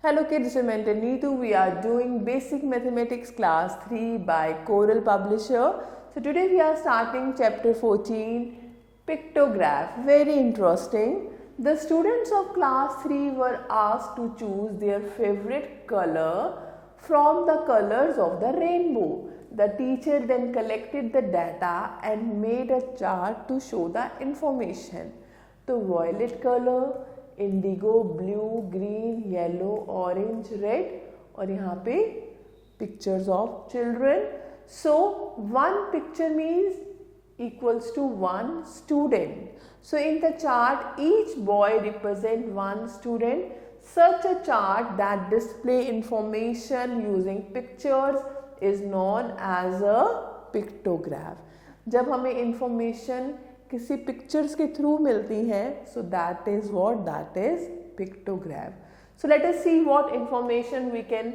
Hello kids, I'm Neetu. We are doing Basic Mathematics Class 3 by Coral Publisher. So today we are starting chapter 14, Pictograph. Very interesting. The students of class 3 were asked to choose their favorite color from the colors of the rainbow. The teacher then collected the data and made a chart to show the information. तो violet color, Indigo, blue, green, yellow, orange, red और यहाँ पे pictures of children. So one picture means equals to one student. So in the chart each boy represent one student. Such a chart that display information using pictures is known as a pictograph. जब हमें information किसी pictures के through मिलती हैं, so that is what, that is pictograph. So let us see what information we can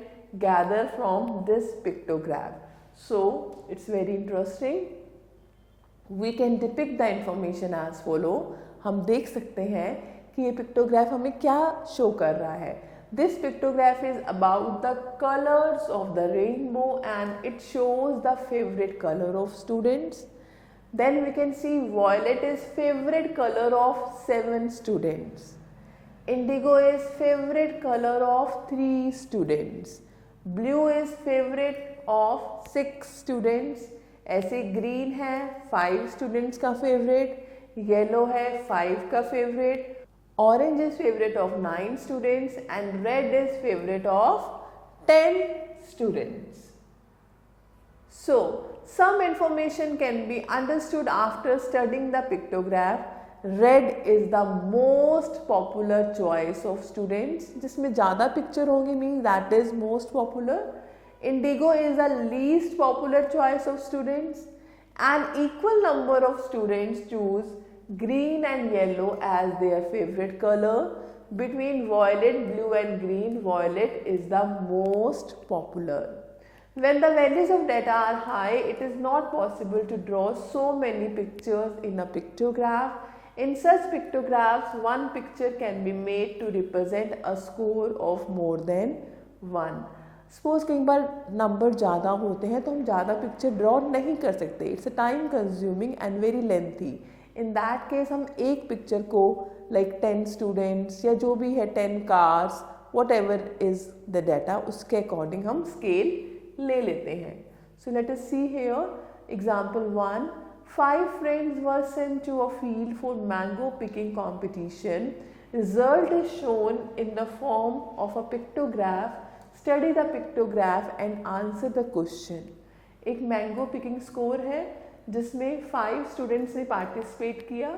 gather from this pictograph. So it's very interesting. We can depict the information as follow. हम देख सकते हैं कि ये pictograph हमें क्या show कर रहा है. This pictograph is about the colours of the rainbow and it shows the favourite colour of students. Then we can see violet is favorite color of 7 students. Indigo is favorite color of 3 students. Blue is favorite of 6 students. ऐसे green है 5 students का favorite. Yellow है 5 का favorite. Orange is favorite of 9 students and red is favorite of 10 students. So, some information can be understood after studying the pictograph. Red is the most popular choice of students. जिसमें ज़्यादा picture होंगे means that is most popular. Indigo is the least popular choice of students. An equal number of students choose green and yellow as their favorite color. Between violet, blue and green, violet is the most popular. When the values of data are high, it is not possible to draw so many pictures in a pictograph. In such pictographs, one picture can be made to represent a score of more than 1. Suppose कई बार number ज़्यादा होते हैं तो हम ज़्यादा picture draw नहीं कर सकते. It's a time consuming and very lengthy. In that case हम एक पिक्चर को लाइक 10 स्टूडेंट्स या जो भी है 10 cars, what ever is the data, उसके अकॉर्डिंग हम स्केल ले लेते हैं. सो let us see here example 1. 5 friends were sent to a field for mango picking competition. Result is shown in the form of a pictograph. Study the pictograph and answer the question. एक mango picking score है जिसमें 5 students ने participate किया.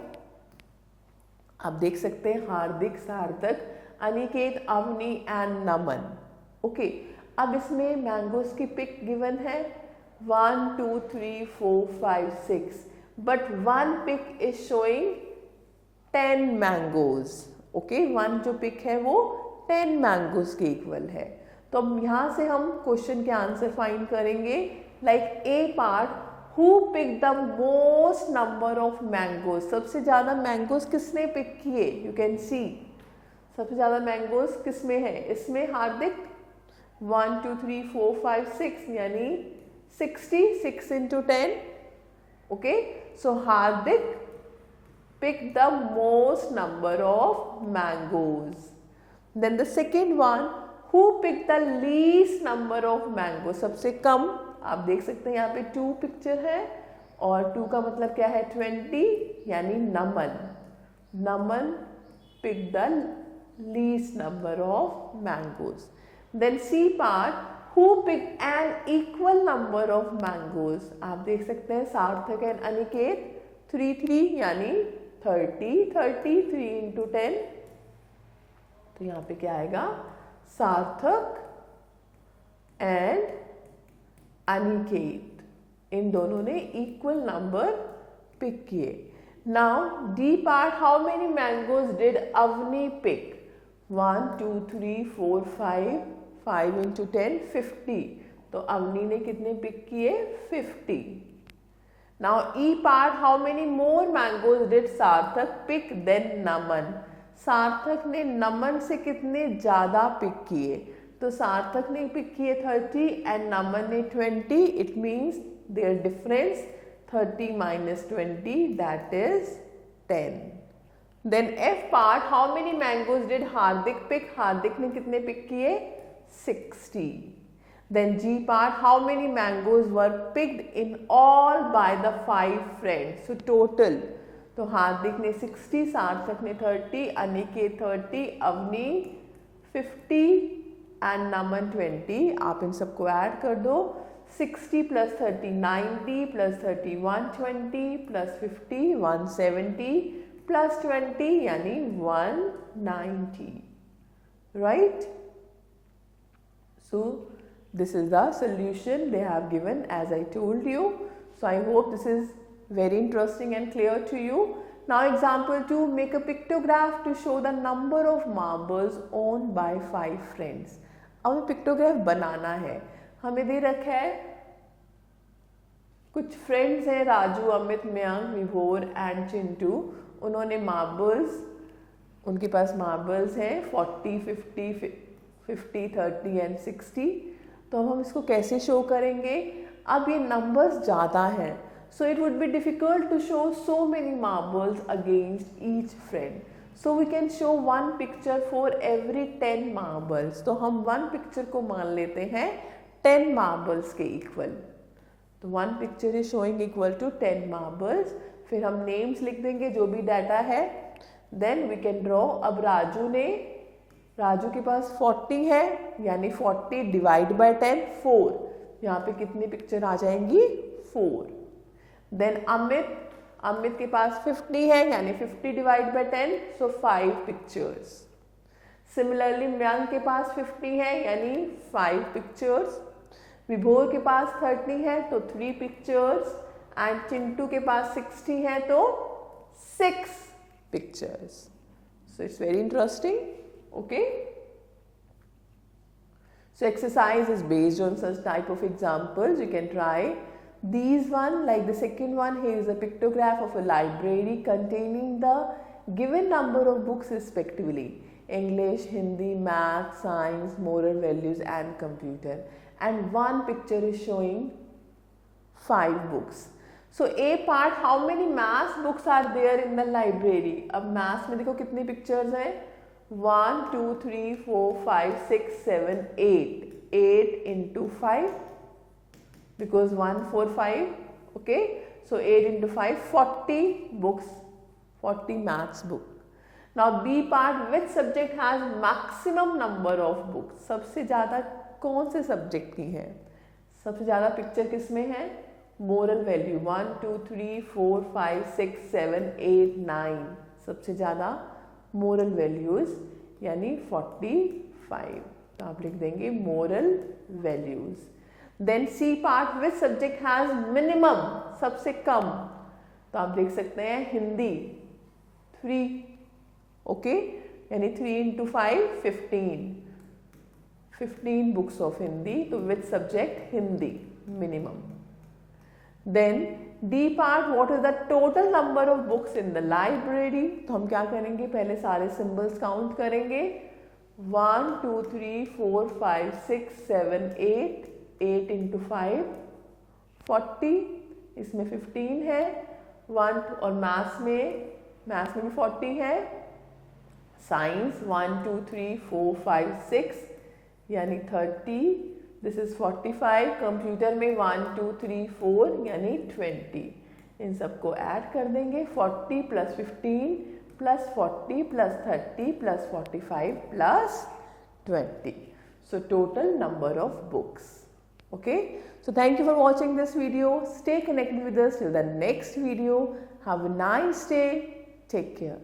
आप देख सकते हैं Hardik, Sarthak, Aniket, Avni and Naman. Okay, अब इसमें मैंगोज की पिक गिवन है 1 2 3 4 5 6, but one pick is showing 10 mangoes. Okay, one जो पिक है वो 10 मैंगोज के इक्वल है. तो अब यहाँ से हम क्वेश्चन के आंसर फाइंड करेंगे. Like A part, who pick the most number of mangoes. सबसे ज़्यादा मैंगोज किसने पिक किए? यू कैन सी सबसे ज़्यादा मैंगोज किसमें है? इसमें हार्दिक. 1 2 3 4 5 6 यानी 66 into 10. Okay, so Hardik picked the most number of mangoes. Then the second one, who picked the least number of mangoes? सबसे कम. आप देख सकते हैं यहाँ पे 2 पिक्चर है और 2 का मतलब क्या है? 20 यानी नमन. नमन picked the least number of mangoes. Then C part, who picked an equal number of mangoes? आप देख सकते हैं सार्थक एंड अनिकेत 3 यानी 30 3 into 10. तो यहाँ पे क्या आएगा? सार्थक एंड अनिकेत, इन दोनों ने इक्वल नंबर पिक किए. Now D part, how many mangoes did Avni pick? 1 2 3 4 5 into 10 50. तो अवनी ने कितने पिक किए? 50. Now E part, how many more mangoes did सार्थक पिक देन नमन? सार्थक ने नमन से कितने ज़्यादा पिक किए, तो सार्थक ने पिक किए 30 एंड नमन ने 20. It means their difference 30 minus 20, that is 10. Then F part, how many mangoes did Hardik pick? Hardik ने कितने पिक किए? 60. Then G part, how many mangoes were picked in all by the 5 friends? So total, तो हार्दिक ने 60, सार्थक ने 30, Aniket 30, Avani 50 and नमन 20. आप इन सबको add कर दो. 60 plus 30 90 plus 30 120 plus 50 170 plus 20 यानी 190, right? So this is the solution they have given as I told you. So I hope this is very interesting and clear to you. Now example 2, make a pictograph to show the number of marbles owned by 5 friends. अब हमें pictograph बनाना है. हमें दे रखा है कुछ friends हैं, राजू, अमित, मयंक, विभोर and Chintu. उन्होंने मार्बल्स, उनके पास मार्बल्स हैं 40 50 50 30 एंड 60. तो अब हम इसको कैसे शो करेंगे? अब ये नंबर्स ज़्यादा हैं, so it would be difficult to show so many marbles against each friend. So we can show 1 picture for every 10 marbles. तो हम 1 पिक्चर को मान लेते हैं 10 मार्बल्स के इक्वल. तो 1 picture is showing equal to 10 marbles. फिर हम नेम्स लिख देंगे जो भी डाटा है. Then we can draw. अब राजू के पास 40 है, यानी 40 डिवाइड बाय 10 4. यहाँ पे कितनी पिक्चर आ जाएंगी? 4. देन अमित के पास 50 है, यानी 50 divide by 10, so 5 pictures. Similarly Mayank के पास 50 है, यानी 5 पिक्चर्स. विभोर के पास 30 है, तो 3 पिक्चर्स. एंड चिंटू के पास 60 है, तो 6 pictures. So it's very interesting. Okay, so exercise is based on such type of examples. You can try these one, like the second one. Here is a pictograph of a library containing the given number of books respectively: English, Hindi, Math, Science, Moral Values and Computer. And one picture is showing 5 books. So A part, how many math books are there in the library? अब math में देखो कितनी pictures हैं? 1 2 3 4 5 6 7 8. 8 into 5, because 1 4 5. Okay, so 8 into 5, 40 books, 40 maths book. Now B part, which subject has maximum number of books? सबसे ज़्यादा कौन से subject की है? सबसे ज़्यादा पिक्चर किस में है? Moral value. 1 2 3 4 5 6 7 8 9. सबसे ज़्यादा मोरल वैल्यूज, यानी 45. तो आप लिख देंगे moral values. Then C part, which subject has minimum, सबसे कम. तो आप देख सकते हैं हिंदी 3. ओके, यानी 3 into 5 15 बुक्स ऑफ हिंदी. तो which subject? Hindi minimum. Then D part, what is the total number of books in the library? तो हम क्या करेंगे? पहले सारे symbols काउंट करेंगे. 1 2 3 4 5 6 7 8. 8 into 5 40. इसमें 15 है. 1 और मैथ्स में भी 40 है. साइंस 1 2 3 4 5 6, यानी 30. This is 45. कंप्यूटर में 1 2 3 4, यानी 20. इन सबको ऐड कर देंगे. 40 plus 15 plus 40 plus 30 plus 45 plus 20. So total number of books. Okay. So thank you for watching this video. Stay connected with us till the next video. Have a nice day. Take care.